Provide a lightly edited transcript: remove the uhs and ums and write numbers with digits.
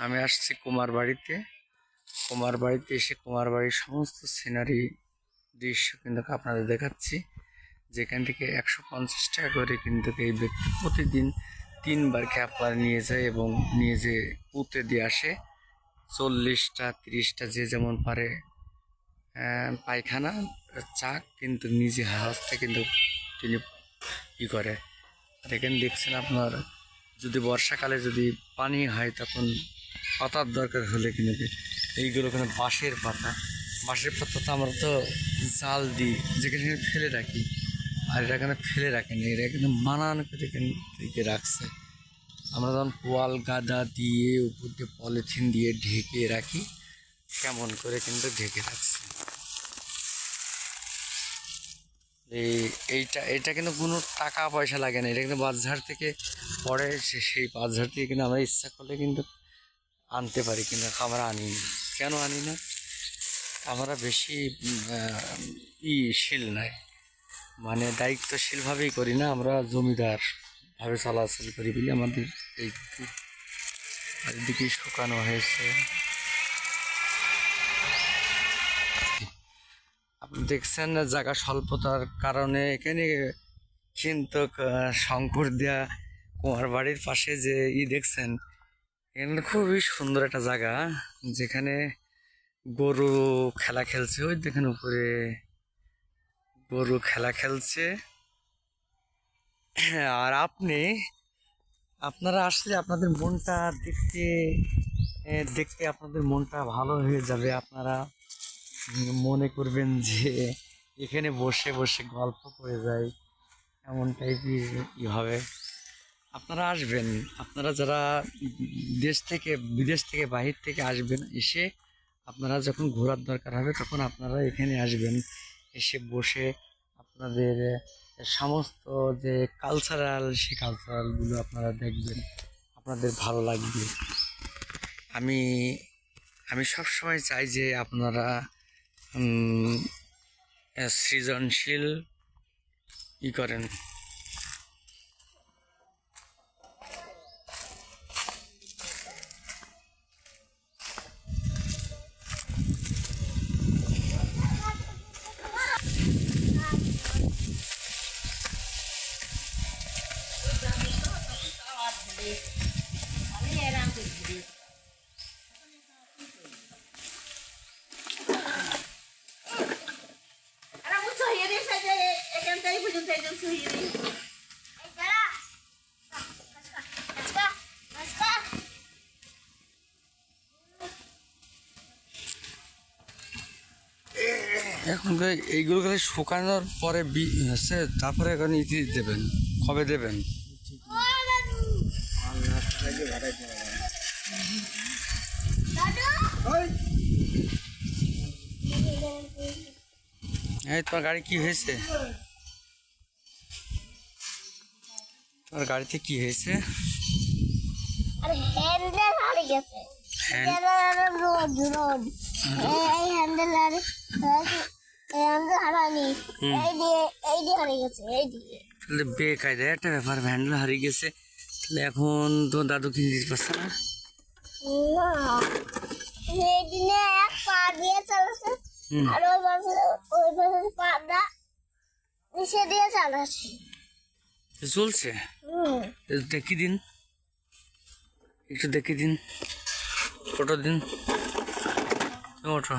আমি আসছি কুমারবাড়িতে এসে কুমারবাড়ির সমস্ত সিনারি দৃশ্য কিন্তু আপনাদের দেখাচ্ছি। যেখান থেকে 150 টাকা করে কিন্তু এই ব্যক্তি প্রতিদিন 3 বার খ্যাপলার নিয়ে যায় এবং নিয়ে যেয়ে পুঁতে দিয়ে আসে। 40টা 30টা যে যেমন পারে পায়খানা চাক কিন্তু নিজে হাতে কিন্তু তিনি করে। আর এখানে দেখছেন আপনার যদি বর্ষাকালে যদি পানি হয় তখন পাতার দরকার হলে কিন্তু এইগুলো কিন্তু বাঁশের পাতা তো আমরা তো জাল দিই যেখানে ফেলে রাখি, আর এটা এখানে ফেলে রাখেনি, এটা কিন্তু মানান করে এখানে রাখছে। আমরা যখন পোয়াল গাদা দিয়ে উপর দিয়ে পলিথিন দিয়ে ঢেকে রাখি, কেমন করে কিন্তু ঢেকে রাখছে। এইটা কিন্তু কোনো টাকা পয়সা লাগে না, এটা কিন্তু বাজার থেকে পরে সেই বাজার থেকে কিন্তু আমরা ইচ্ছা করলে কিন্তু আনতে পারি, কিন্তু আমরা আনি না। কেন আনি না? আমরা বেশি শীল নাই, মানে দায়িত্বশীলভাবেই করি না, আমরা জমিদার ভাবে চলাচল করি বলে আমাদের দিকে শুকানো হয়েছে। আপনি দেখছেন না জায়গা স্বল্পতার কারণে এখানে কিন্তু শঙ্কর দিয়া কুমার বাড়ির পাশে যে দেখছেন, এখানে খুবই সুন্দর একটা জায়গা যেখানে গরু খেলা খেলছে। ওই দেখেন উপরে গরু খেলা খেলছে। আর আপনারা আসলে আপনাদের মনটা দেখতে আপনাদের মনটা ভালো হয়ে যাবে। আপনারা মনে করবেন যে এখানে বসে বসে গল্প করে যায়, এমন টাইপই হবে। আপনারা আসবেন, আপনারা যারা বিদেশ থেকে বাহির থেকে আসবেন, এসে আপনারা যখন ঘোরার দরকার হবে তখন আপনারা এখানে আসবেন, এসে বসে আপনাদের সমস্ত যে সেই কালচারালগুলো আপনারা দেখবেন, আপনাদের ভালো লাগবে। আমি আমি সবসময় চাই যে আপনারা সৃজনশীল করেন। এখন এইগুলো খালি শুকানোর পরে হচ্ছে, তারপরে এখন ইতি দেবেন, কবে দেবেন? এই তোমার গাড়ি কি হয়েছে? তোমার গাড়িতে কি হয়েছে? বেকায়দা একটা ব্যাপার, হ্যান্ডেল হারিয়ে গেছে। তাহলে এখন তোমার দাদু কিনে দিতে পারছে না? চলছে, দেখি দিন, একটু দেখি দিন, ফটো দিন, ওঠো।